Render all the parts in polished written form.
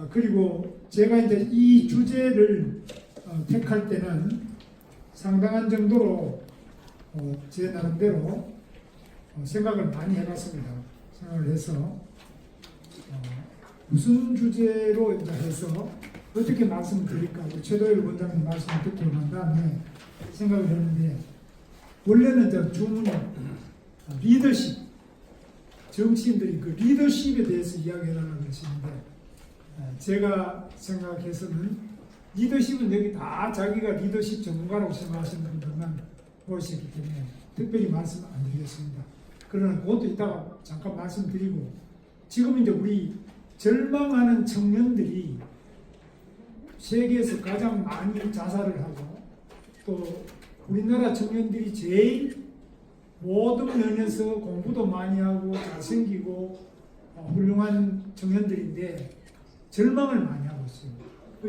그리고 제가 이제 이 주제를 택할 때는 상당한 정도로 제 나름대로 생각을 많이 해봤습니다. 생각을 해서 무슨 주제로 이제 해서 어떻게 말씀드릴까? 최도일 원장님 말씀을 듣고 난 다음에 생각을 했는데, 원래는 이제 주문이 리더십, 정치인들이 그 리더십에 대해서 이야기해달라고 하시는데, 제가 생각해서는 리더십은 여기 다 자기가 리더십 전문가라고 생각하시는 분들만 보시기 때문에 특별히 말씀 안 드리겠습니다. 그러나 그것도 이따가 잠깐 말씀드리고, 지금 이제 우리 절망하는 청년들이 세계에서 가장 많이 자살을 하고, 또 우리나라 청년들이 제일 모든 면에서 공부도 많이 하고 잘생기고 훌륭한 청년들인데 절망을 많이 하고 있어요.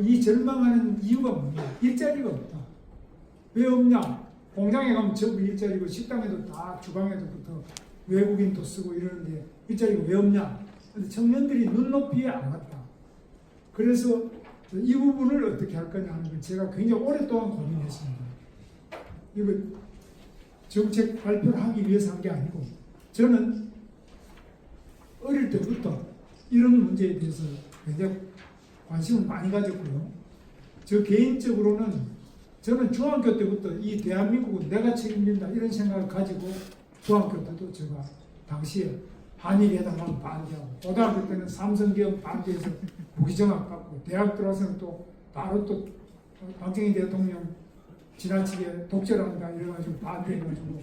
이 절망하는 이유가 뭐냐? 일자리가 없다. 왜 없냐? 공장에 가면 전부 일자리고, 식당에도 다 주방에도부터 외국인도 쓰고 이러는데 일자리가 왜 없냐? 근데 청년들이 눈높이에 안 갔다. 그래서 이 부분을 어떻게 할 거냐 하는 걸 제가 굉장히 오랫동안 고민했습니다. 이거 정책 발표를 하기 위해서 한 게 아니고, 저는 어릴 때부터 이런 문제에 대해서 굉장히 관심을 많이 가졌고요. 저 개인적으로는 저는 중학교 때부터 이 대한민국은 내가 책임진다 이런 생각을 가지고 중학교 때도 제가 당시에 한일회담하면 반대하고, 고등학교 때는 삼성개혁 반대해서 무기정학 갖고, 대학 들어서는 또 바로 또 박정희 대통령 지나치게 독재한다 이래가지고 반대해가지고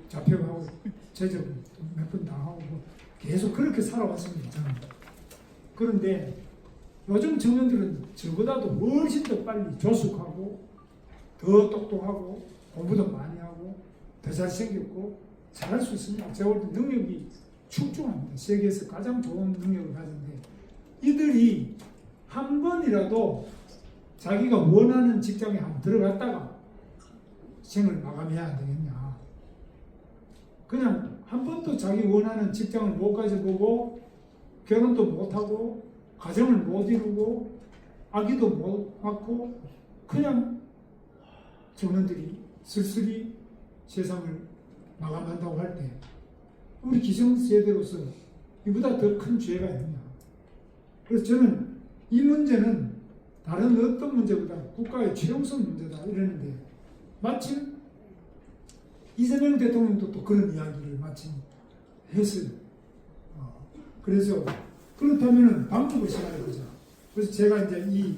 잡혀가고 제적 몇 번 당하고 계속 그렇게 살아왔습니다. 저는. 그런데 요즘 청년들은 저보다도 훨씬 더 빨리 조숙하고 더 똑똑하고 공부도 많이 하고 더 잘생겼고 잘할 수 있습니다. 제가 볼 때 능력이 출중합니다. 세계에서 가장 좋은 능력을 가진데, 이들이 한 번이라도 자기가 원하는 직장에 한번 들어갔다가 생을 마감해야 안 되겠냐. 그냥 한 번도 자기 원하는 직장을 못 가져보고 결혼도 못하고 가정을 못 이루고 아기도 못 낳고 그냥 청년들이 슬슬이 세상을 마감한다고 할 때, 우리 기성세대로서 이보다 더 큰 죄가 있느냐. 그래서 저는 이 문제는 다른 어떤 문제보다 국가의 최우선 문제다 이러는데, 마침 이재명 대통령도 또 그런 이야기를 마침 했어요. 그래서 그렇다면 방법을 생각해보자. 그래서 제가 이제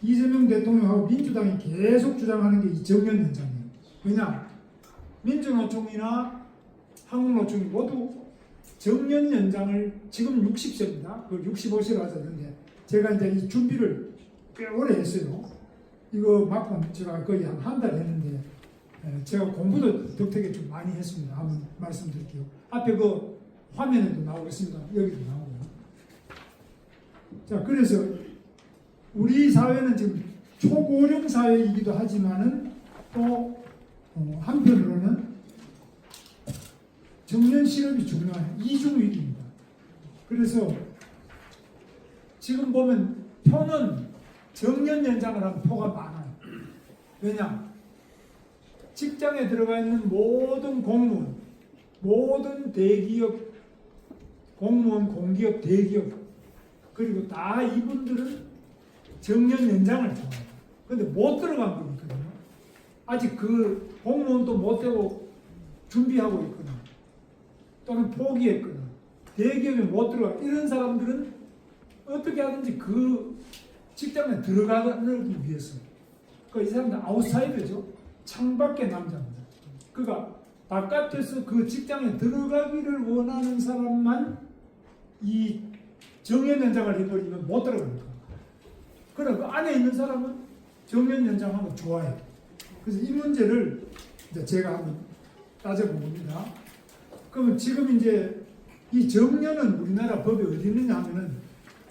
이재명 대통령하고 민주당이 계속 주장하는 게 이 정년 연장이에요. 왜냐? 민주노총이나 한국노총이 모두 정년 연장을 지금 60세입니다. 그걸 65세로 하자는데, 제가 이제 이 준비를 꽤 오래 했어요. 이거 막고 제가 거의 한 달 했는데, 제가 공부도 덕택에 좀 많이 했습니다. 한번 말씀드릴게요. 앞에 그 화면에도 나오겠습니다. 여기도 나오고요. 자, 그래서 우리 사회는 지금 초고령 사회이기도 하지만은 또 한편으로는 청년 실업이 중요한 이중위기입니다. 그래서 지금 보면 표는 정년 연장을 한 표가 많아요. 왜냐? 직장에 들어가 있는 모든 공무원, 모든 대기업, 공무원, 공기업, 대기업, 그리고 다 이분들은 정년 연장을 좋아해요. 근데 못 들어간 분이 있거든요. 아직 그 공무원도 못 되고 준비하고 있거나, 또는 포기했거나, 대기업에 못 들어가, 이런 사람들은 어떻게 하든지 그 직장에 들어가기 위해서, 이 사람들 아웃사이더죠. 창밖의 남자입니다. 그가 바깥에서 그 직장에 들어가기를 원하는 사람만 이 정년 연장을 해버리면 못 들어갑니다. 그러나 그 안에 있는 사람은 정년 연장하고 좋아해요. 그래서 이 문제를 이제 제가 한번 따져봅니다. 그러면 지금 이제 이 정년은 우리나라 법에 어디 있느냐 하면은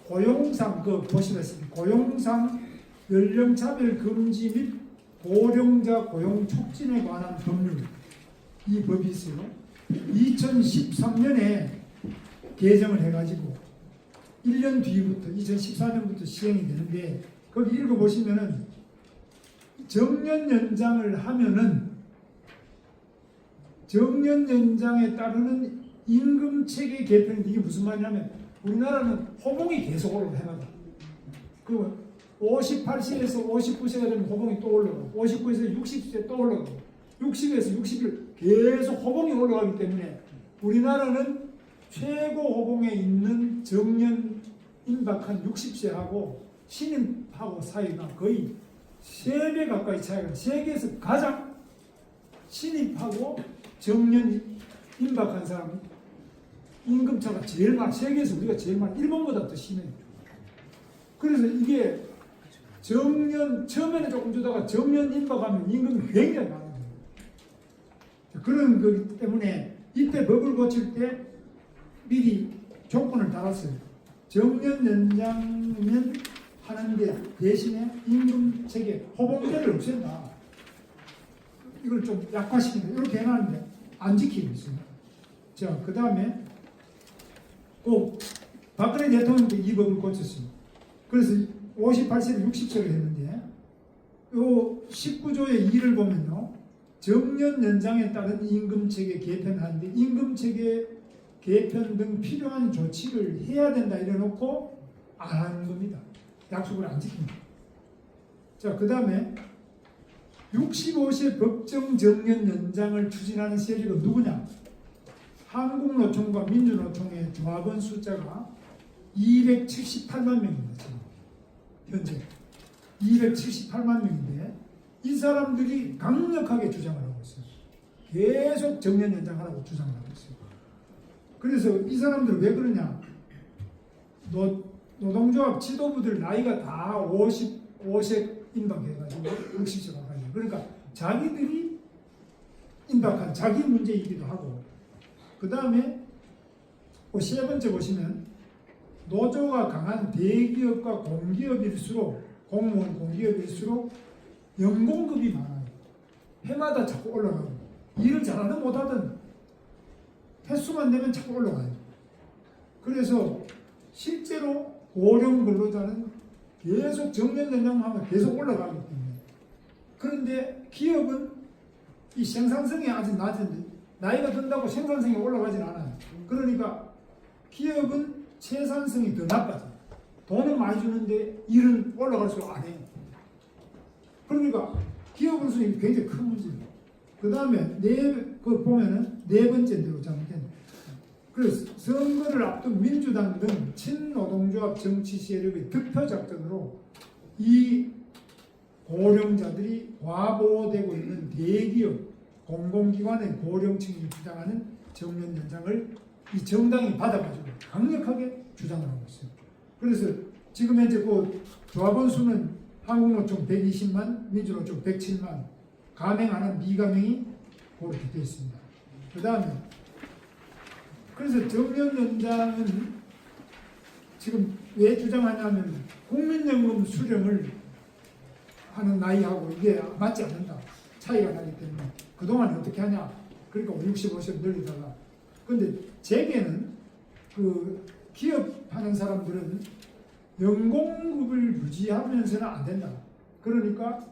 고용상, 보시겠습니다. 고용상 연령차별 금지 및 고령자 고용 촉진에 관한 법률, 이 법이 있어요. 2013년에 개정을 해가지고 1년 뒤부터 2014년부터 시행이 되는데 거기 읽어보시면은 정년 연장을 하면은 정년 연장에 따르는 임금 체계 개편인데 이게 무슨 말이냐면 우리나라는 호봉이 계속 올라가 해마다. 그리고 58세에서 59세가 되면 호봉이 또 올라가고 59세에서 60세 또 올라가고 60에서 60일 계속 호봉이 올라가기 때문에 우리나라는 최고 호봉에 있는 정년 임박한 60세하고 신임하고 사이가 거의 3배 가까이 차이가 세계에서 가장 신입하고 정년 임박한 사람 임금차가 제일 많아. 세계에서 우리가 제일 많아. 일본보다 더 심해요. 그래서 이게 정년 처음에는 조금 주다가 정년 임박하면 임금이 굉장히 많아요. 그런 거기 때문에 이때 법을 고칠 때 미리 조건을 달았어요. 정년 연장은 하는데 대신에 임금 체계 호봉제를 없앤다. 이걸 좀 약화시킨다. 이렇게 해놨는데 안 지키고 있습니다. 자, 그 다음에 꼭 박근혜 대통령도 이 법을 고쳤습니다. 그래서 58세를 60세로 했는데 요 19조의 2를 보면요. 정년 연장에 따른 임금체계 개편을 하는데 임금체계 개편 등 필요한 조치를 해야 된다 이래놓고 안 하는 겁니다. 약속을 안 지킵니다. 자, 그 다음에 65세 법정 정년 연장을 추진하는 세력은 누구냐? 한국노총과 민주노총의 조합원 숫자가 278만 명입니다. 지금 현재 278만 명인데 이 사람들이 강력하게 주장을 하고 있어요. 계속 정년 연장하라고 주장을 하고 있어요. 그래서 이 사람들은 왜 그러냐? 노동조합 지도부들 나이가 다 55세 임박해가지고 60세 가까이. 그러니까 자기들이 임박한 자기 문제이기도 하고 그 다음에 세 번째 보시면 노조가 강한 대기업과 공기업일수록 공무원 공기업일수록 연공급이 많아요. 해마다 자꾸 올라가고 일을 잘하든 못하든 횟수만 되면 자꾸 올라가요. 그래서 실제로 고령 근로자는 계속 정년 연장하면 계속 올라가기 때문에 그런데 기업은 이 생산성이 아직 낮은데 나이가 든다고 생산성이 올라가진 않아요. 그러니까 기업은 생산성이 더 나빠져요. 돈은 많이 주는데 일은 올라갈수록 안 해요. 그러니까 기업으로서는 굉장히 큰 문제예요. 그 다음에 그 보면은 네 번째대로 잘못된. 그래서 선거를 앞둔 민주당 등 친노동조합 정치 세력의 득표 작전으로 이 고령자들이 과보되고 있는 대기업 공공기관의 고령층이 주장하는 정년 연장을 이 정당이 받아가지고 강력하게 주장을 하고 있어요. 그래서 지금 현재 그 조합원 수는 한국노총 120만, 민주노총 107만, 가맹 안 한 미가맹이 그렇게 되어 있습니다. 그 다음에 그래서 정년 연장은 지금 왜 주장하냐면 국민연금 수령을 하는 나이하고 이게 맞지 않는다. 차이가 나기 때문에 그동안 어떻게 하냐. 그러니까 65세로 늘리다가 근데 제게는 그 기업하는 사람들은 연공급을 유지하면서는 안 된다. 그러니까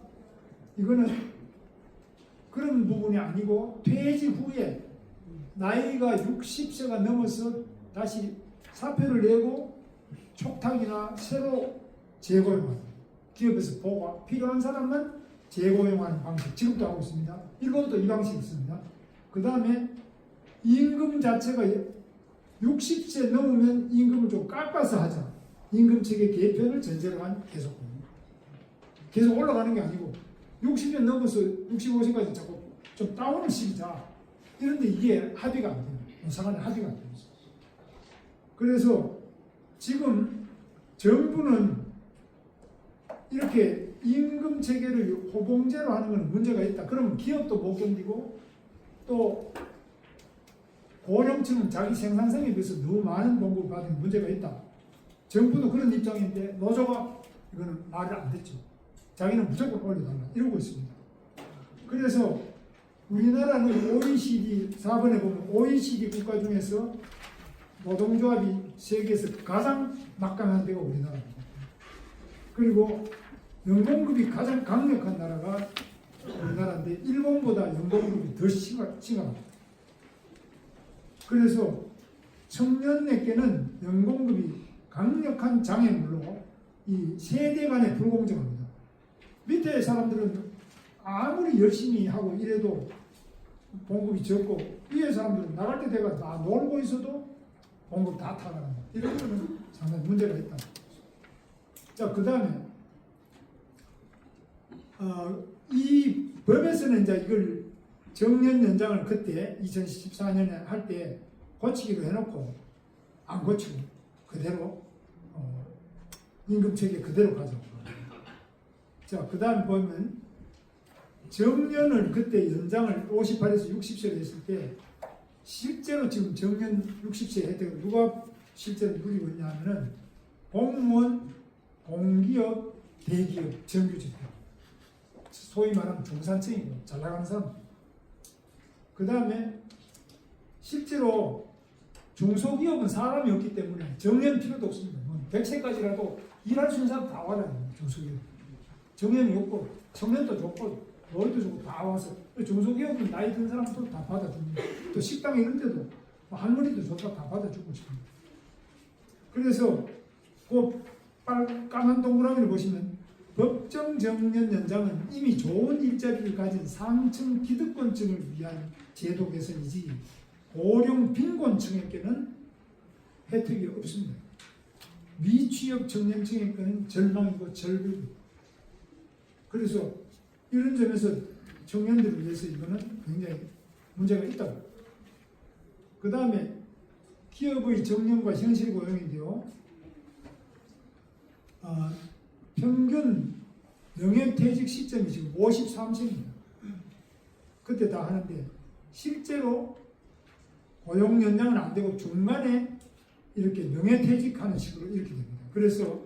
이거는 그런 부분이 아니고 퇴직 후에 나이가 60세가 넘어서 다시 사표를 내고 촉탁이나 새로 재고용하는 기업에서 보고 필요한 사람만 재고용하는 방식 지금도 하고 있습니다. 일본도 이 방식이 있습니다. 그 다음에 임금 자체가 60세 넘으면 임금을 좀 깎아서 하자. 임금체계 개편을 전제로 한 계속 올라가는 게 아니고 60년 넘어서 65세까지 자꾸 좀 다운을 시키자. 이런데 이게 합의가 안 돼요. 노사간에 합의가 안 돼요. 그래서 지금 정부는 이렇게 임금 체계를 호봉제로 하는 건 문제가 있다. 그러면 기업도 못 견디고 또 고령층은 자기 생산성에 비해서 너무 많은 봉급을 받는 문제가 있다. 정부도 그런 입장인데 노조가 이거는 말을 안 듣죠. 자기는 무조건 올려달라 이러고 있습니다. 그래서 우리나라는 OECD 4번에 보면 OECD 국가 중에서 노동조합이 세계에서 가장 막강한 데가 우리나라입니다. 그리고 연공급이 가장 강력한 나라가 우리나라인데 일본보다 연공급이 더 심각합니다. 그래서 청년에게는 연공급이 강력한 장애물로 이 세대 간에 불공정합니다. 밑에 사람들은 아무리 열심히 하고 이래도 봉급이 적고 위에 사람들은 나갈 때 돼가 다 놀고 있어도 봉급 다 타가는 거. 이런 거는 상당히 문제가 있다. 자, 그 다음에 이 법에서는 이제 이걸 정년 연장을 그때 2014년에 할 때 고치기로 해놓고 안 고치고 그대로 임금 체계 그대로 가죠. 자, 그 다음에 보면 정년을 그때 연장을 58에서 60세로 했을 때 실제로 지금 정년 60세 혜택을 누가 실제로 누리고 있냐면은 공무원, 공기업, 대기업, 정규직, 소위 말하는 중산층이고 잘 나가는 사람. 그 다음에 실제로 중소기업은 사람이 없기 때문에 정년 필요도 없습니다. 100세까지라도 일할 수 있는 사람 다 와라. 중소기업. 정년이 없고 청년도 좋고 머리도 좋고 다 와서 중소기업은 나이 든 사람도 다 받아줍니다. 또 식당 이런 데도 할머니도 좋다 다 받아주고 있습니다. 그래서 그 까만 동그라미를 보시면 법정 정년 연장은 이미 좋은 일자리를 가진 상층 기득권층을 위한 제도 개선이지 고령 빈곤층에게는 혜택이 없습니다. 미취업 청년층에게는 절망이고 절벽입니다. 그래서 이런 점에서 청년들을 위해서 이거는 굉장히 문제가 있다고. 그 다음에 기업의 정년과 현실 고용인데요. 평균 명예퇴직 시점이 지금 53세입니다. 그때 다 하는데 실제로 고용 연장은 안 되고 중간에 이렇게 명예퇴직하는 식으로 이렇게 됩니다. 그래서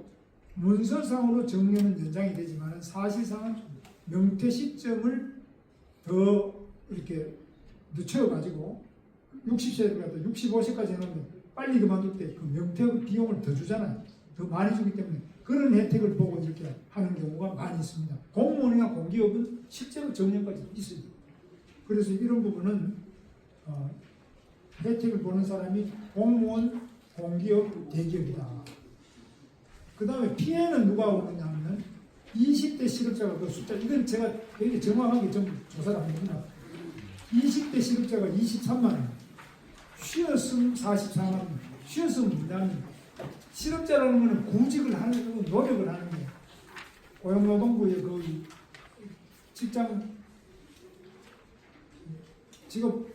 문서상으로 정년은 연장이 되지만 사실상은 명퇴 시점을 더 이렇게 늦춰가지고 60세를 갖다 65세까지 해놓으면 빨리 그만둘 때 그 명퇴 비용을 더 주잖아요. 더 많이 주기 때문에 그런 혜택을 보고 이렇게 하는 경우가 많이 있습니다. 공무원이나 공기업은 실제로 정년까지 있습니다. 그래서 이런 부분은 혜택을 보는 사람이 공무원, 공기업, 대기업이다. 그 다음에 피해는 누가 오느냐 하면 20대 실업자가 그 숫자, 이건 제가 되게 정확하게 좀 조사를 합니다. 20대 실업자가 23만 원, 쉬었음 44만 원, 쉬었음 민간인. 실업자라는 것은 구직을 하는 거, 노력을 하는 게 고용노동부의 그 직업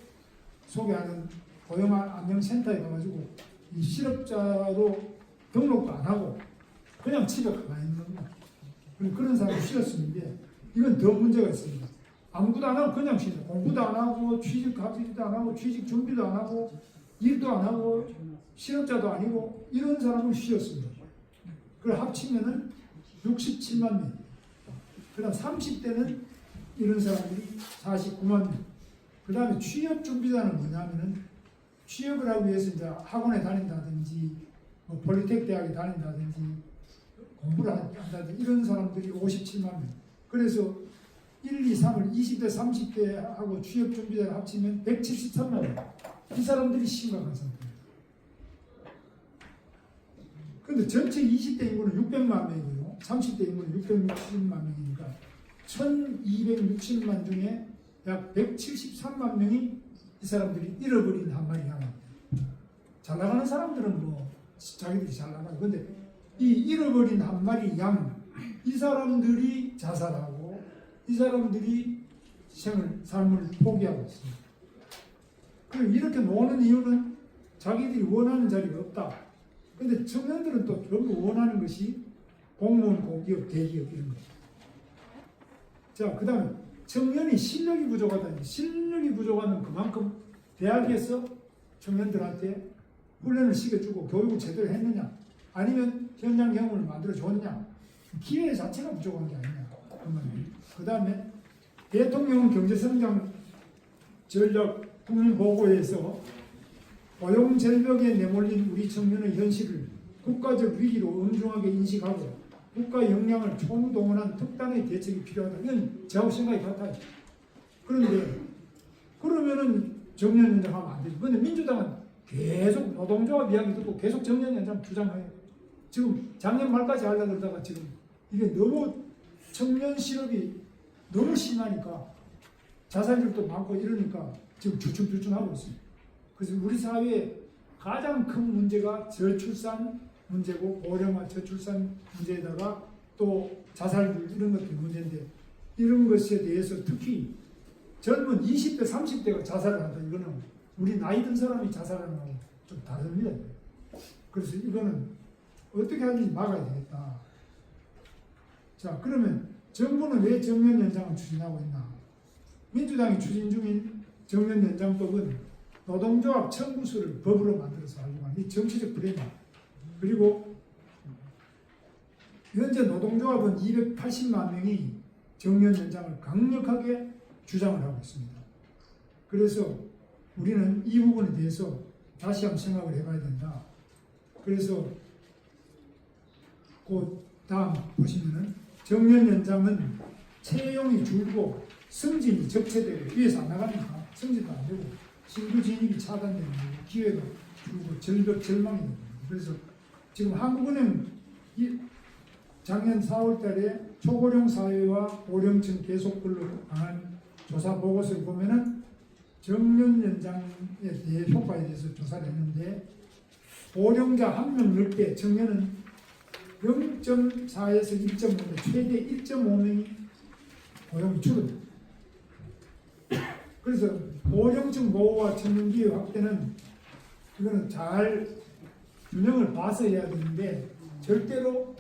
소개하는 고용안정센터에 가가지고 이 실업자로 등록도 안 하고 그냥 집에 가만히 있는 거야. 그런 사람이 쉬었음인데 이건 더 문제가 있습니다. 아무것도 안 하고 그냥 쉬는 공부도 안 하고 취직 합격도 안 하고 취직 준비도 안 하고 일도 안 하고 실업자도 아니고 이런 사람은 쉬었습니다. 그걸 합치면은 67만 명. 그 다음 30대는 이런 사람들이 49만 명. 그 다음에 취업 준비자는 뭐냐면은 취업을 하기 위해서 이제 학원에 다닌다든지 뭐 폴리텍 대학에 다닌다든지 공부를 한다든지 이런 사람들이 57만 명. 그래서 1, 2, 3을 20대, 30대 하고 취업 준비자를 합치면 173만 명. 이 사람들이 심각한 상태입니다. 그런데 전체 20대 인구는 600만 명이고요. 30대 인구는 660만 명이니까 1260만 중에 약 173만 명이 이 사람들이 잃어버린 한 마리 양입니다. 잘 나가는 사람들은 뭐 자기들이 잘 나가요. 근데 이 잃어버린 한 마리 양, 이 사람들이 자살하고 이 사람들이 삶을 포기하고 있습니다. 그리고 이렇게 노는 이유는 자기들이 원하는 자리가 없다. 근데 청년들은 또 전부 원하는 것이 공무원, 공기업, 대기업 이런 거죠. 자, 그 다음에 청년이 실력이 부족하다니. 실력이 부족하면 그만큼 대학에서 청년들한테 훈련을 시켜주고 교육을 제대로 했느냐, 아니면 현장 경험을 만들어줬느냐, 기회 자체가 부족한 게 아니냐. 그 다음에 대통령은 경제성장 전략 국민보고에서 고용 절벽에 내몰린 우리 청년의 현실을 국가적 위기로 엄중하게 인식하고 국가 역량을 총동원한 특단의 대책이 필요하다. 이건 저하고 생각이 같아요. 그런데 그러면은 정년연장하면 안 되죠. 그런데 민주당은 계속 노동조합 이야기 듣고 계속 정년연장 주장해요. 지금 작년 말까지 하려고 그러다가 지금 이게 너무 청년 실업이 너무 심하니까 자살률도 많고 이러니까 지금 주춤주춤하고 있습니다. 그래서 우리 사회의 가장 큰 문제가 저출산 문제고 고령화 저출산 문제에다가 또 자살률 이런 것들 문제인데 이런 것에 대해서 특히 젊은 20대 30대가 자살을 한다. 이거는 우리 나이 든 사람이 자살하는 거하고 좀 다릅니다. 그래서 이거는 어떻게 하는지 막아야 되겠다. 자, 그러면 정부는 왜 정년 연장을 추진하고 있나? 민주당이 추진 중인 정년 연장법은 노동조합 청구서를 법으로 만들어서 하려고 하는 이 정치적 프레임. 그리고 현재 노동조합은 280만 명이 정년 연장을 강력하게 주장을 하고 있습니다. 그래서 우리는 이 부분에 대해서 다시 한번 생각을 해봐야 된다. 그래서 그 다음 보시면은 정년 연장은 채용이 줄고 승진이 적체되고 위에서 안 나가니까 승진도 안 되고 신규 진입이 차단되는 거고 기회가 줄고 절벽 절망이 되는 거예요. 그래서 지금 한국은행 작년 4월 달에 초고령 사회와 고령층 계속근로 강한 조사 보고서를 보면은 정년 연장에 대해 효과에 대해서 조사를 했는데 고령자 한 명 넣을 때 청년은 0.4에서 1.5대 최대 1.5명이 고용이 줄어듭니다. 그래서 고령층 보호와 청년 기회 확대는 이거는 잘 균형을 봐서 해야 되는데 절대로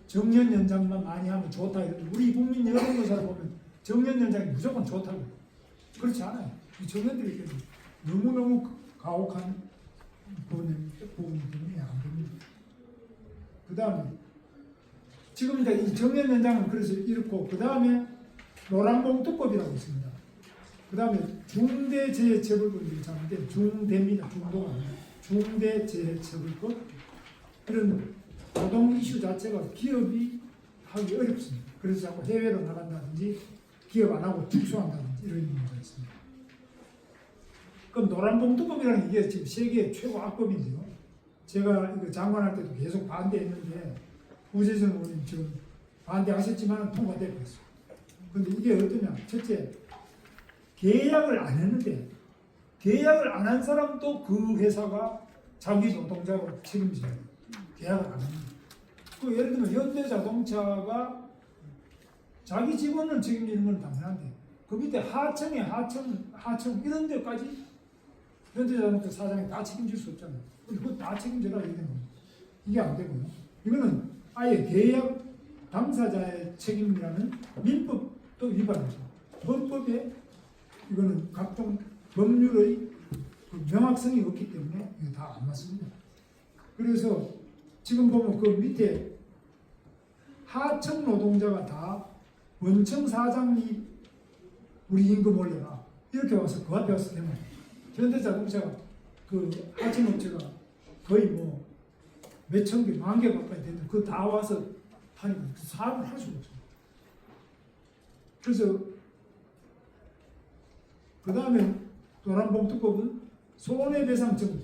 정년 연장만 많이 하면 좋다. 우리 국민 여론조사를 보면 정년 연장이 무조건 좋다고. 그렇지 않아요. 이 청년들이 너무너무 가혹한 부분이 때문에 안 됩니다. 그 다음에 지금 이제 이 정년 연장은 그래서 이렇고 그 다음에 노란봉투법이라고 있습니다. 그 다음에 중대재해처벌법이 있는데 중대입니다. 중도가 아니라 중대재해처벌법. 이런 노동 이슈 자체가 기업이 하기 어렵습니다. 그래서 자꾸 해외로 나간다든지 기업 안 하고 축소한다든지 이런 경우가 있습니다. 그럼 노란봉투법이라는 게 지금 세계 최고 악법인데요. 제가 이거 장관할 때도 계속 반대했는데 우재선 의원님 지금 반대하셨지만 통과되고 있어요. 그런데 이게 어떠냐? 첫째, 계약을 안 했는데 계약을 안 한 사람도 그 회사가 자기 노동자로 책임져요. 계약을 안 합니다. 그 예를 들면 현대자동차가 자기 직원을 책임지는 건 당연한데 그 밑에 하청 이런 데까지 현대자동차 사장이 다 책임질 수 없잖아요. 그거 다 책임져라 이게 됩니다. 이게 안 되고요. 이거는 아예 계약 당사자의 책임이라는 민법도 위반이죠. 헌법에 이거는 각종 법률의 그 명확성이 없기 때문에 이게 다 안 맞습니다. 그래서 지금 보면 그 밑에 하청 노동자가 다 원청 사장이 우리 임금 올려라 이렇게 와서 그 앞에 와서 되면 현대자동차가 그 하청업체가 거의 뭐 몇천 개, 만 개 가까이 되는데 그거 다 와서 하니까 사업을 할 수가 없습니다. 그래서 그 다음에 노란봉투법은 손해배상청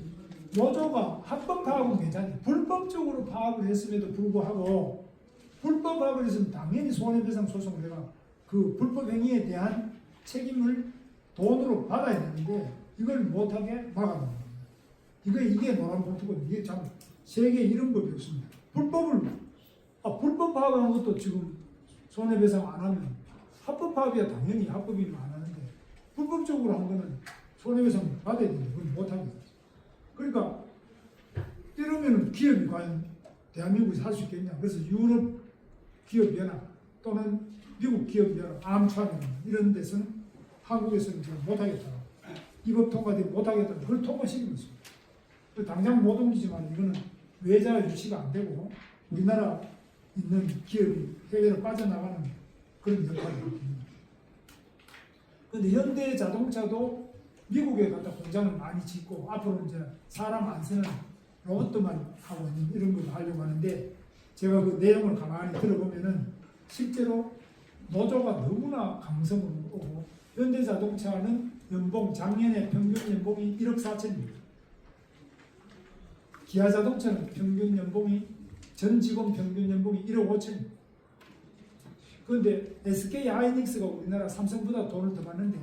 노조가 합법 파업은 괜찮아요. 불법적으로 파업을 했음에도 불구하고 불법 파업을 했으면 당연히 손해배상 소송을 해가 그 불법 행위에 대한 책임을 돈으로 받아야 되는데 이걸 못하게 막아놓는 겁니다. 이게 노란봉투법. 이게 참 세계에 이런 법이 없습니다. 불법 파업하는 것도 지금 손해배상 안 하면 합법 파업이야 당연히 합법이면 안 하는데 불법적으로 한 거는 손해배상 받아야 되는데 그걸 못하게. 그러니까 이러면 기업이 과연 대한민국에서 할 수 있겠냐. 그래서 유럽 기업연합 또는 미국 기업연합, 암차연 이런 데서는 한국에서는 못하겠다. 이 법 통과되면 못하겠다. 그걸 통과시키고 있습니다. 당장 못 옮기지만 이거는 외자 유치가 안 되고 우리나라 있는 기업이 해외로 빠져나가는 그런 역할을 합니다. 그런데 현대자동차도 미국에 갖다 공장을 많이 짓고 앞으로 이제 사람 안 쓰는 로봇만 하고 있는 이런 걸 하려고 하는데 제가 그 내용을 가만히 들어보면은 실제로 노조가 너무나 강성으로 오고 현대자동차는 연봉 작년에 평균 연봉이 1억 4천입니다. 기아자동차는 평균 연봉이 전 직원 평균 연봉이 1억 5천입니다. 그런데 SK 하이닉스가 우리나라 삼성보다 돈을 더 받는데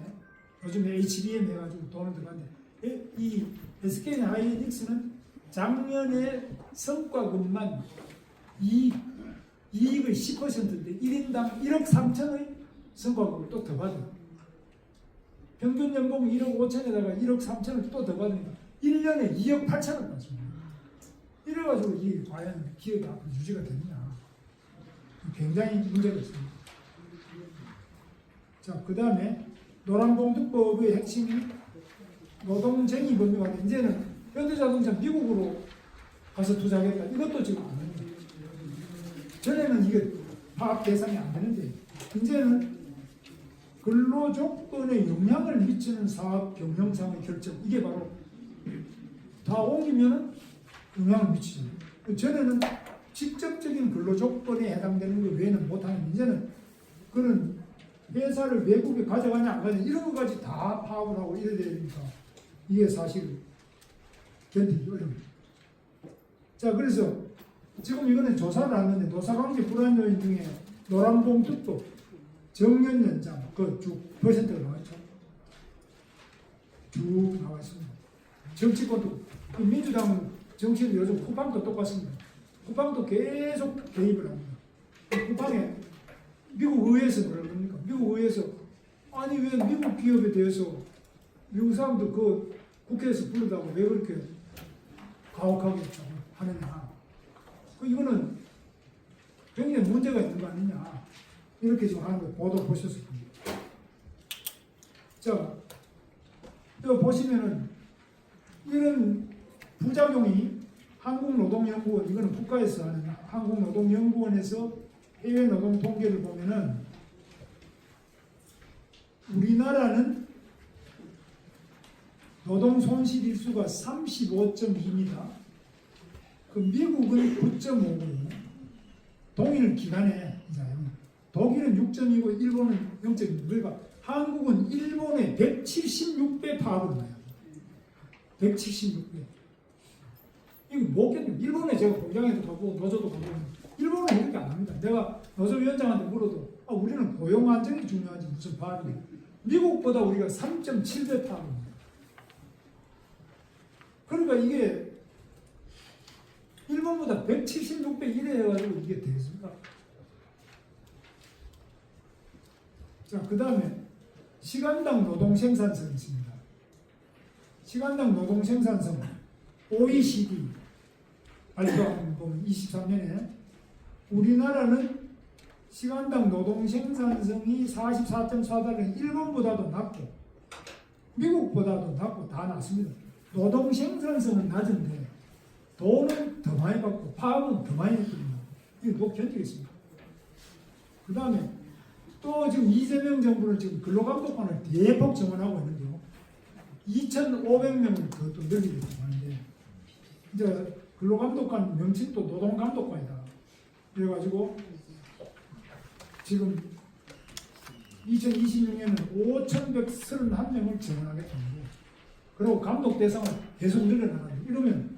요즘에 HBM 해가지고 돈을 더 받는데 이 SK 하이닉스는 작년에 성과급만 이익의 10%인데 1인당 1억 3천의 성과급을 또 더 받아요. 평균 연봉 1억 5천에다가 1억 3천을 또 더 받으니까 1년에 2억 8천을 받습니다. 이래가지고 이게 과연 기업이 앞으로 유지가 되느냐. 굉장히 문제가 있습니다. 자, 그 다음에 노란봉투법의 핵심이 노동쟁의 법률화. 이제는 현대자동차 미국으로 가서 투자하겠다. 이것도 지금 안 됩니다. 전에는 이게 파악 대상이 안 되는데 이제는 근로조건에 영향을 미치는 사업 경영상의 결정, 이게 바로 다 옮기면은 영향을 미치죠. 전에는 직접적인 근로조건에 해당되는 것 외에는 못하는, 이제는 그런 회사를 외국에 가져가냐 안 가냐 이런 것까지 다 파악을 하고 이래야 되니까 이게 사실 견디기 어렵습니다. 자, 그래서 지금 이거는 조사를 하는데 노사관계 불안 요인 중에 노란봉투법 정년 연장 쭉 퍼센트가 나와있죠. 쭉 나와 있습니다. 정치권도 민주당 정치는 요즘 후방도 똑같습니다. 후방도 계속 개입을 합니다. 후방에 미국 의회에서 뭐라 그럽니까? 미국 의회에서 아니 왜 미국 기업에 대해서 미국 사람들 그 국회에서 부르다고 왜 그렇게 가혹하게 하느냐? 이거는 굉장히 문제가 있는 거 아니냐? 이렇게 지금 하는 거 보도 보셨을 겁니다. 자, 여기 보시면은 이런 부작용이 한국노동연구원, 이거는 국가에서 하는 한국노동연구원에서 해외 노동 통계를 보면은 우리나라는 노동 손실 일수가 35.2입니다. 그 미국은 9.5거든요. 동일 기간에 독일은 6.2고 일본은 0.2. 그러니까 한국은 일본의 176배 파악을 해요. 176배. 이거 뭐겠냐? 일본에 제가 공장에도 가고 노조도 가고 일본은 이렇게 안 합니다. 내가 노조위원장한테 물어도 우리는 고용 안정이 중요하지 무슨 파악이냐. 미국보다 우리가 3.7배 파악입니다. 그러니까 이게 일본보다 176배 이래 해가지고 이게 되겠습니까? 자, 그 다음에 시간당 노동 생산성이 있습니다. 시간당 노동 생산성 OECD 발표한 보면 23년에 우리나라는 시간당 노동 생산성이 44.4달러는 일본보다도 낮고 미국보다도 낮고 다 낮습니다. 노동 생산성은 낮은데 돈은 더 많이 받고 파업은 더 많이 했거든요. 이거 못 견디겠습니다. 그 다음에 또 지금 이재명 정부는 지금 근로감독관을 대폭 증원하고 있는데요. 2,500명을 더 또 늘리려고 하는데 이제 근로감독관 명칭도 노동감독관이다. 그래가지고 지금 2026년에는 5,131명을 증원하겠다고. 그리고 감독 대상을 계속 늘려나가는. 이러면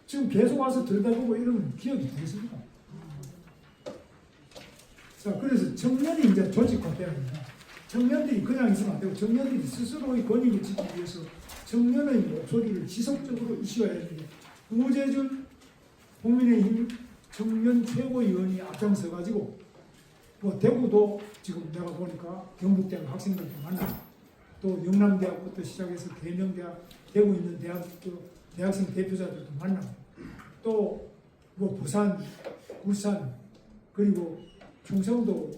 지금 계속 와서 들여다보고 이러면 기업이 되겠습니까? 자, 그래서 청년이 이제 조직화돼야 됩니다. 청년들이 그냥 있으면 안 되고 청년들이 스스로의 권익을 지키기 위해서 청년의 목소리를 지속적으로 이슈화해야 되는데 우재준 국민의힘 청년 최고위원이 앞장서가지고 뭐 대구도 지금 내가 보니까 경북대학 학생들도 만나고 또 영남대학부터 시작해서 계명대학 대구 있는 대학도 대학생 대표자들도 만나고 또 뭐 부산, 울산 그리고 충청도,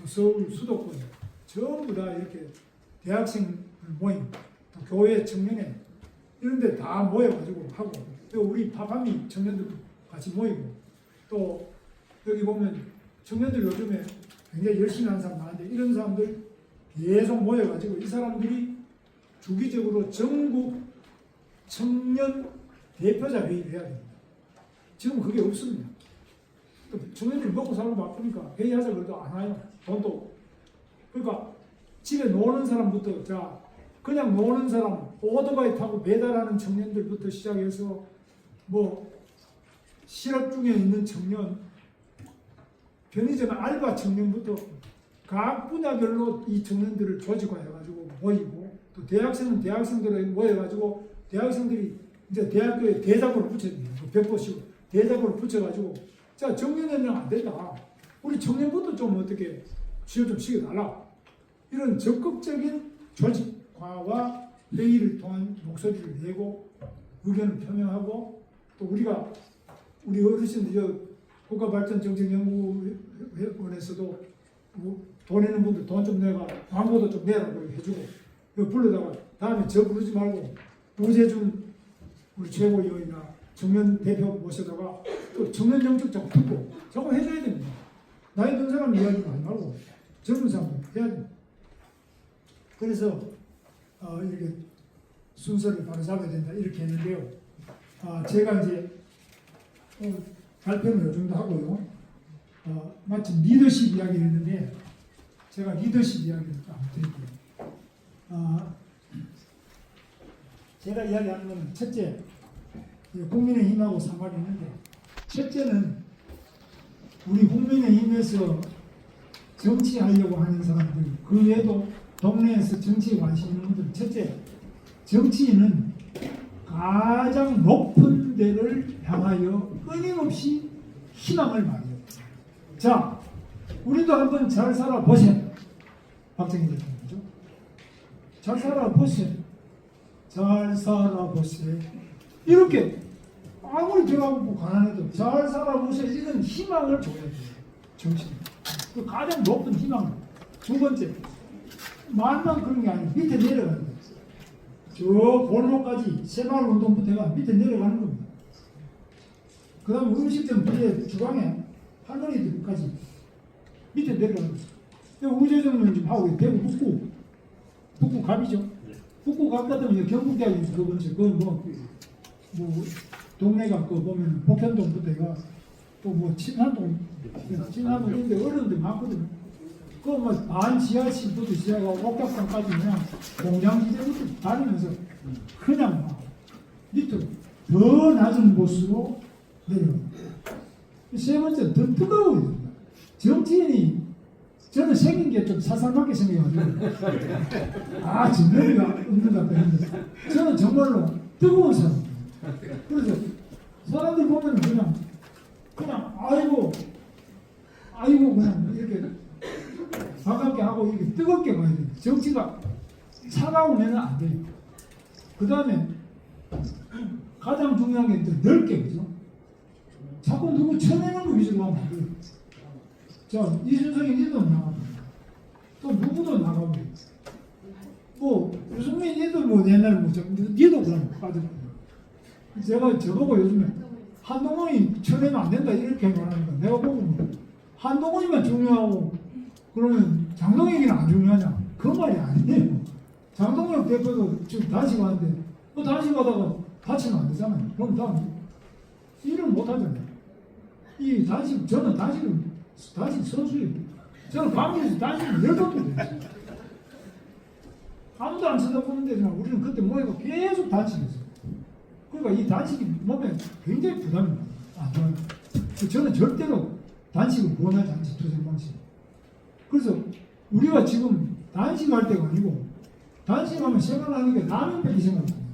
서울 수도권 전부 다 이렇게 대학생 모임, 또 교회 청년회 이런 데 다 모여가지고 하고 또 우리 파파미 청년들도 같이 모이고 또 여기 보면 청년들 요즘에 굉장히 열심히 하는 사람 많은데 이런 사람들 계속 모여가지고 이 사람들이 주기적으로 전국 청년 대표자 회의를 해야 됩니다. 지금 그게 없습니다. 청년들이 먹고 살고 바쁘니까 회의하자 그래도 안 와요. 돈도. 그러니까 집에 노는 사람부터, 자, 그냥 노는 사람, 오토바이 타고 배달하는 청년들부터 시작해서 뭐 실업 중에 있는 청년, 편의점 알바 청년부터 각 분야별로 이 청년들을 조직화해가지고 모이고, 또 대학생은 대학생들을 모여가지고 대학생들이 이제 대학교에 대작으로 붙여줍니다. 벽보시고 대작으로 붙여가지고, 자, 정년연령 안 된다. 우리 청년부터 좀 어떻게 취업 좀 시켜달라. 이런 적극적인 조직화와 회의를 통한 목소리를 내고 의견을 표명하고, 또 우리가 우리 어르신들 국가발전정책연구원에서도 돈 있는 분들 돈 좀 내가 광고도 좀 내라고 해주고, 불러다가 다음에 저 부르지 말고 우재준 우리 최고위원이나 청년 대표 모셔다가 또 청년 정책 자꾸 듣고 자꾸 해줘야 됩니다. 나이 든 사람 이야기 하지 말고 젊은 사람 해야 됩니다. 그래서 이렇게 순서를 바로 잡아야 된다 이렇게 했는데요. 제가 이제 발표는 이 정도 하고요. 마침 리더십 이야기를 했는데 제가 리더십 이야기를 한번 드릴게요. 제가 이야기하는 건 첫째, 국민의힘하고 상관이 있는데, 첫째는 우리 국민의힘에서 정치하려고 하는 사람들, 그 외에도 동네에서 정치에 관심 있는 분들, 첫째, 정치인은 가장 높은 데를 향하여 끊임없이 희망을 말해요. 자, 우리도 한번 잘 살아보세요. 박정희 대통령이죠. 잘 살아보세요. 잘 살아보세요. 이렇게 아무리 저하고 가난해도 잘 살아보세요. 이런 희망을 줘야 돼요. 정신. 그 가장 높은 희망. 두 번째, 말만 그런 게 아니고 밑에 내려가는 거예요. 저 골목까지 새마을운동부터 해가 밑에 내려가는 겁니다. 그 다음에 음식점 뒤에 주방에 할머니들까지 밑에 내려가는 거예요. 우재정은 지금 하고 대구 북구 갑이죠. 북구 갑 같으면 경북대학에서 그건 뭐 동네가 그 보면 복현동부터 해가 또 뭐 친환동 있는데 어려운데 많거든요. 그 뭐 반지하실부터 시작하고 옥탑방까지 그냥 공장지대부터 다니면서 그냥 막 밑으로 더 낮은 곳으로 내려옵니다. 세 번째, 더 뜨거워요. 정치인이 저는 생긴 게 좀 살살맞게 생겨가지고 정면이가 없는 것 같다 했는데 저는 정말로 뜨거운 사람이에요. 그래서 사람들 보면 그냥 아이고 그냥 이렇게 반갑게 하고 이렇게 뜨겁게 봐야 돼요. 정치가 차가우면 안 돼요. 그 다음에 가장 중요한 게 넓게, 그죠? 자꾸 누구 쳐내는 거 위주로 하면 안 돼요. 자, 이준석이 니도 나가고, 또 누구도 나가고, 뭐, 유승민 니도 뭐 옛날에 니도 그럼 빠져나가고. 제가 저보고 요즘에 한동훈이 쳐내면 안 된다 이렇게 말하니까 내가 보고 뭐, 한동훈이만 중요하고, 그러면 장동혁이는 안 중요하냐? 그 말이 아니에요. 장동혁 대표도 지금 단식 하는데, 단식 하다가 다치면 안 되잖아요. 그럼 다음 일을 못 하잖아요. 저는 단식 선수예요. 저는 광주에서 단식을 10번도 했어요. 아무도 안 쳐다보는데 우리는 그때 모여서 계속 단식했어요. 그러니까 이 단식이 몸에 굉장히 부담이 안 좋아요. 저는 절대로 단식을 권하지 않지, 투쟁 방식. 그래서 우리가 지금 단식할 때가 아니고, 단식하면 생각나는 게 라면 뺏기 생각납니다.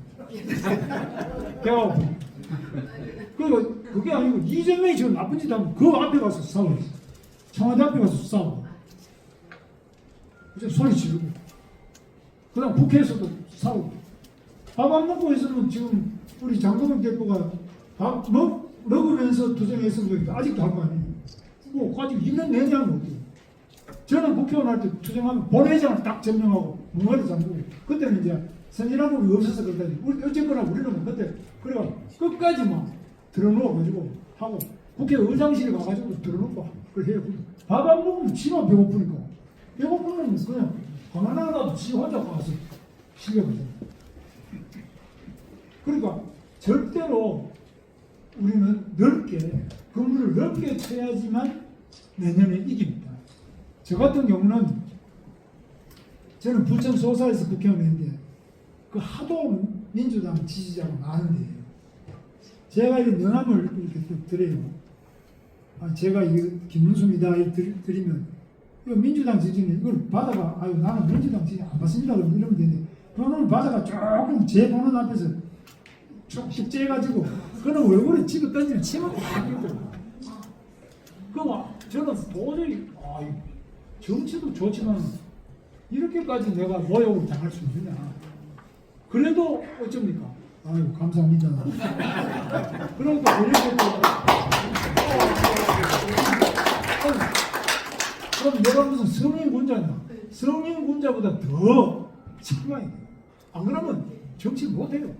배가 아프고. 그리고 그게 아니고 이재명이 지금 나쁜 짓 하면 그 앞에 가서 싸워요. 청와대 앞에 가서 싸워. 이제 소리 지르고. 그 다음 국회에서도 싸우고. 밥 안 먹고 있으면 지금 우리 장동혁 대표가 밥 먹으면서 투쟁했으면 아직도 한 거 아니에요. 뭐 아직 1년 내냐는 어때요? 저는 국회의원 할 때 투쟁하면 본회의장을 딱 점령하고 문화를 잠그고, 그때는 이제 선진화법이 없어서 그랬다니. 어쨌거나 우리는 그때 그래가 끝까지 막 들어놓아가지고 하고, 국회 의장실에 가가지고 들어놓고 그걸 해요. 밥 안 먹으면 지가 배고프니까. 배고프면 그냥 가난하다도 지 혼자 가서 실력이죠. 그러니까 절대로 우리는 넓게 건물을 넓게 쳐야지만 내년에 이깁니다. 저 같은 경우는 저는 부천 소사에서 국회의원인데 그 하도 민주당 지지자가 많은데 제가 이 명함을 이렇게 드려요. 제가 이 김문수입니다 드리면 이거 민주당 지지는 이걸 받아가 아유 나는 민주당 지지 안 받습니다 그러면 이러면 되는데 번호를 받아가 조금 제 번호 앞에서 쭉쭉 째가지고 그는 얼굴에 집어 던지면 치면 다 되더라고요. 그럼 저는 도저히 정치도 좋지만 이렇게까지 내가 모욕을 당할 수 있느냐. 그래도 어쩝니까? 아유 감사합니다. 그러니까 그럼 내가 무슨 성인군자냐? 성인군자보다 더 책망이 돼요. 안 그러면 정치 못해요.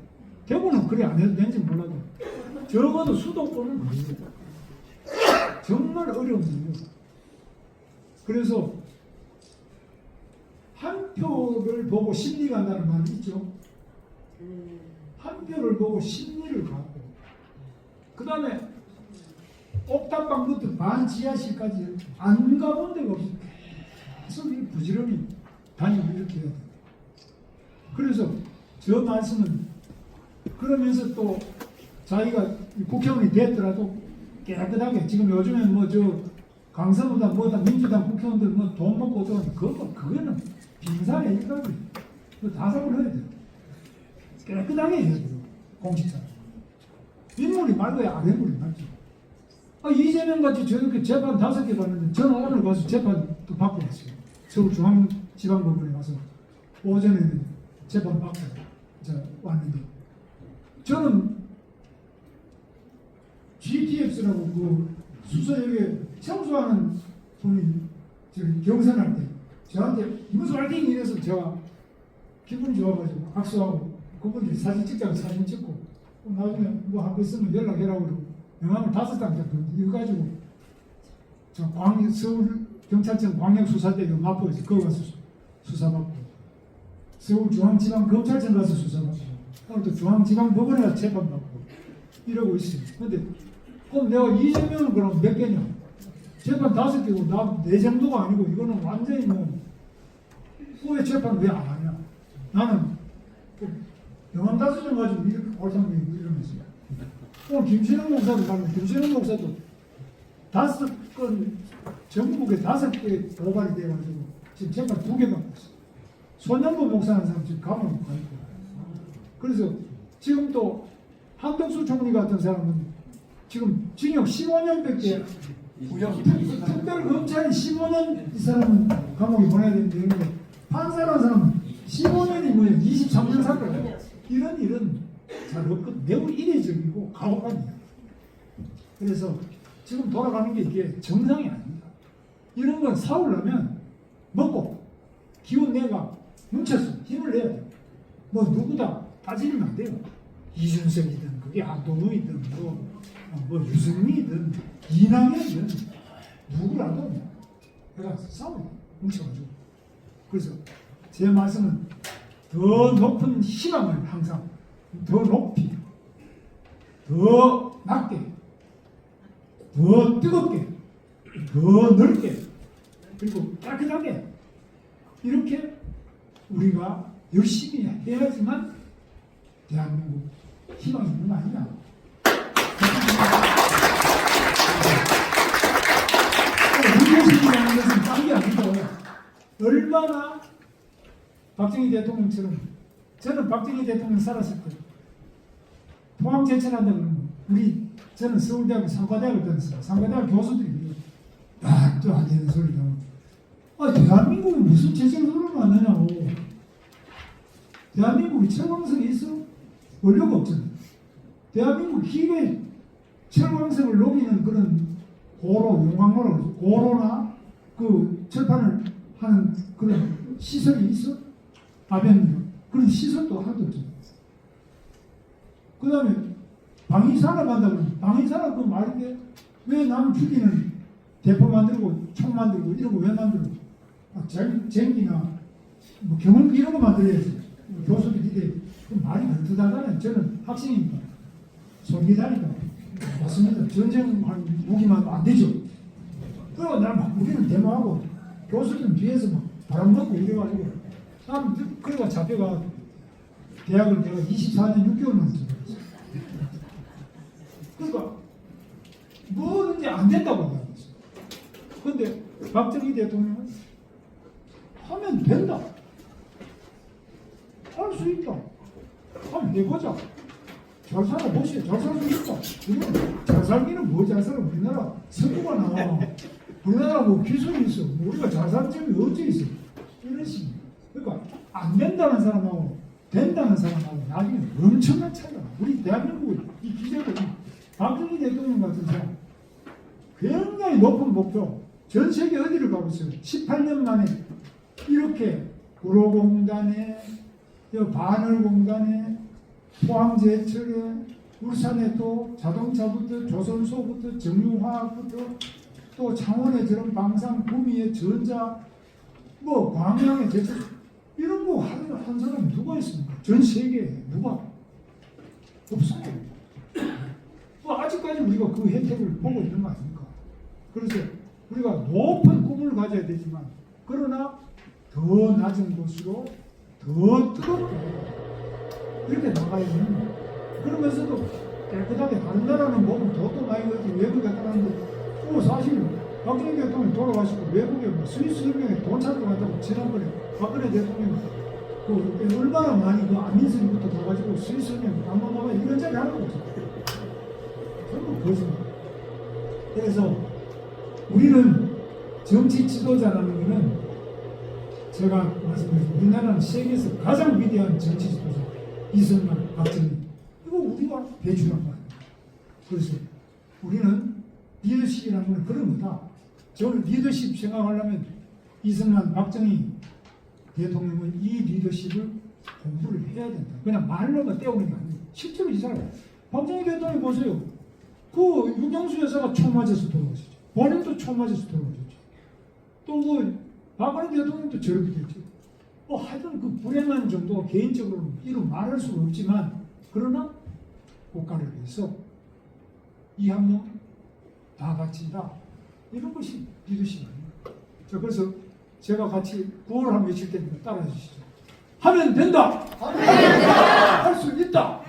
대부분은 그래 안 해도 되는지 몰라도 적어도 수도권은 아닙니다. 정말 어려운 일이에요. 그래서 한 표를 보고 심리가 간다는 말이 있죠. 한 표를 보고 심리를 갖고 그 다음에 옥탑방부터 반지하실까지 안 가본 데가 없어요. 계속 부지런히 다니고 이렇게 해야 돼요. 그래서 저 말씀은 그러면서 또 자기가 국회의원이 됐더라도 깨끗하게 지금 요즘엔 뭐 저 강서보다 뭐다 민주당 국회의원들 뭐 돈 먹고 들어오는데 그거는 빙산의 일각이에요. 그거 다 사고를 해야 돼요. 깨끗하게 해야 돼요. 공직자. 인물이 맑아야 안 인물이 맑죠. 이재명 같이 저렇게 재판 5개 받는데 저는 오늘 가서 재판 또 받고 왔어요. 서울중앙지방법원에 가서 오전에는 재판 받고 왔는데 저는 GTX라고 그 수서역에 청소하는 분이 저기 경선할 때 저한테 무슨 화이팅 이래서 제가 기분이 좋아가지고 악수하고 그분들이 사진 찍자고 사진 찍고 나중에 뭐 한 거 있으면 연락해라고 그러고 명함을 5장 줬거든요. 이거 가지고 저 서울 경찰청 광역수사대 마포에서 거기 가서 수사받고 서울중앙지방검찰청 가서 수사받고 오늘도 중앙지방법원에 가서 재판받고 이러고 있어요. 근데 그럼 내가 이재명은 그럼 몇 개냐? 재판 5개고 나 내 정도가 아니고 이거는 완전히 뭐 왜 재판 왜 안 하냐? 나는 명함 5장 가지고 이렇게 옳상이 이러면서 오늘 김신영 목사도 가면 김신영 목사도 5건 전국에 5개 고발이 돼가지고 지금 재판 2개 받고 있어. 손영보 목사라는 사람 지금 감옥에 가 있고. 그래서 지금 또 한덕수 총리 같은 사람은 지금 징역 15년밖에 특별검찰이 15년 이 사람은 감옥에 보내야 되는데 판사라는 사람은 15년이 뭐야 23년 살거든요. 이런 일은 잘 없거든. 매우 이례적이고 가혹한 일. 그래서 지금 돌아가는 게 이게 정상이 아닙니다. 이런 건 사오려면 먹고 기운 내가 뭉쳐서 힘을 내야 돼요. 뭐 누구다 따지면 안 돼요. 이준석이든 그게 안동우이든 뭐 유승민이든 이낙연이든 누구라도 내가 싸워요. 뭉쳐가지고. 그래서 제 말씀은 더 높은 희망을 항상 더 높이 더 낮게 더 뜨겁게 더 넓게 그리고 깨끗하게 이렇게 우리가 열심히 해야지만 대한민국 희망이 있는 거 아니냐. 문제식이라는 것은 딴 게 아니고 얼마나 박정희 대통령처럼 저는 박정희 대통령 살았을 때 포항 제철한다 그러면 저는 서울대학교 상과대학을 다녔어요. 상과대학 교수들이 또 안 되는 소리가 대한민국이 무슨 제철 흐르면 안 되냐고. 대한민국이 철광석이 있어? 원료가 없잖아. 대한민국 기계 철광석을 녹이는 그런 고로, 용광로라고 그러죠. 고로나 그 철판을 하는 그런 시설이 있어? 아변 그런 시설도 하나도 없죠. 그 다음에 방위산업 한다면 방위산업 그 말인데 왜 남 죽이는 대포 만들고 총 만들고 이런 거 왜 만들어? 쟁기나 뭐 경운기 이런 거 만들어야지. 교수들이 이게 말이 그렇다잖아요. 저는 학생이니까 솔깃하니까 맞습니다. 전쟁한 무기만 안 되죠. 그리고 나막 우리는 데모하고 교수들은 뒤에서 막 바람 넣고 이래가지고 난 그래가 잡혀가 대학을 내가 24년 6개월만 들어갔어요. 그러니까 뭐든지 안 된다고 얘기했어요. 그런데 박정희 대통령은 하면 된다. 할 수 있다. 한번 해보자. 잘 살아보시오. 잘 살 수 있다. 우리는 잘 살기는 뭐 잘 살아. 우리나라 석유가 나와. 우리나라 뭐 기술이 있어. 우리가 잘 사는 점이 어찌 있어. 이런 식이에요. 그러니까 안 된다는 사람하고 된다는 사람하고 나중에 엄청난 차이가 나. 우리 대한민국의 이 기재부 박정희 대통령 같은 사람 굉장히 높은 목표. 전 세계 어디를 가보세요. 18년 만에 이렇게 구로공단에 바늘공단에 포항제철에 울산에 또 자동차부터 조선소부터 정유화학부터 또 창원에 저런 방산 구미에 전자 뭐 광양에 제철 이런 거 한 사람이 누가 있습니까? 전 세계에 누가 없어요. 뭐 아직까지 우리가 그 혜택을 보고 있는 거 아닙니까? 그래서 우리가 높은 꿈을 가져야 되지만 그러나 더 낮은 곳으로 더 뜨겁게 이렇게 나가야 되는 거예요. 그러면서도 깨끗하게 다른 나라는 보면 돈도 많이 걸지 외국에 갔다 왔는데 또 사실 박정희 대통령이 돌아가시고 외국에 뭐 스위스 혁명에 돈 찾으러 간다고 지난번에 박근혜 대통령이 그 얼마나 많이 그 안민석이부터 가가지고 스위스 혁명 방문하면 이런 자리 하는 거죠. 전부 거짓말. 그래서 우리는 정치 지도자라는 것은 제가 말씀드린 우리나라는 세계에서 가장 위대한 정치 지도자 이승만, 박정희 이거 우리가 배출한 거 아닙니까? 그래서 우리는 리더십이라는 건 그런 거다. 저는 리더십 생각하려면 이승만, 박정희 대통령은 이 리더십을 공부를 해야 된다. 그냥 말로만 떼우는 게 아니에요. 실제로 이 사람 박정희 대통령 보세요. 그 윤영수 여사가 총 맞아서 돌아가셨죠. 본인도 총 맞아서 돌아가셨죠. 또 뭐 박근혜 대통령도 저렇게 됐죠. 뭐 하여튼 그 불행한 정도 개인적으로 이루 말할 수는 없지만 그러나 국가를 위해서 이 한 명 다 같이다 이런 것이 리더십 아닙니까? 자 그래서 제가 같이 구호를 한번 외칠 테니까 따라해 주시죠. 하면 된다. 할 수 있다.